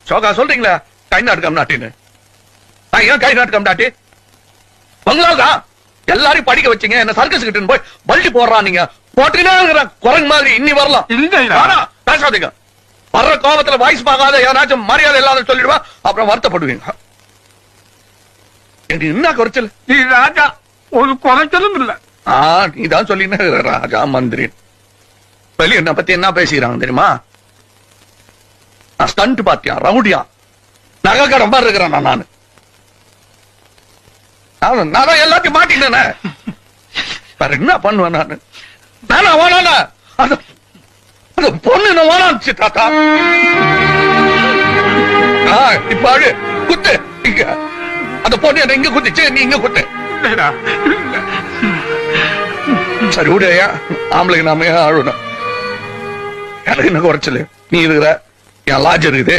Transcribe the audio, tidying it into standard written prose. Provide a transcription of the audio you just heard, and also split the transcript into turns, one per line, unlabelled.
சோகா சொல்றீங்களா கை நாட்டுக்கம் நாட்டின்னு நான் ஏன் கை நாட்டுக்கம் நாட்டி பங்களாதான் எல்லாரையும் படிக்க வச்சீங்க என்ன சர்க்கஸ் கிட்ட போய் பல்டி போடுறான் நீங்க போட்டீங்கன்னா குரங்கு மாதிரி இன்னி வரலாம்
இல்ல
பேசாதீங்க வர்ற கோபத்துல வாய்ஸ் பார்க்காத ஏதாச்சும் மரியாதை இல்லாத சொல்லிடுவா அப்புறம் வருத்தப்படுவீங்க எனக்கு என்ன குறைச்சல்
நீ ராஜா ஒரு குறைச்சலும் இல்ல
நீதான் சொல்லின ராஜா மந்திரி வெளிய என்ன பத்தி என்ன பேசிக்கிறாங்க தெரியுமா நான் ஸ்டண்ட் பாத்தியா ரவுடியா நகை கடன் மாதிரி இருக்கிறேன் நான் தான் எல்லாத்தையும் மாட்டினேன் வேற என்ன பண்ணுவேன் நானா வேணால அது பொண்ணு என்ன வேணாச்சு தாத்தா இப்ப அழு குத்து இங்க அந்த பொண்ணு என்ன இங்க குத்துச்சு நீ இங்க குத்து சரி விடையா ஆம்பளைக்கு நாம அழுணும் எனக்கு என்ன குறைச்சல நீ இருக்கிற என் லாட்ஜ் இருக்குது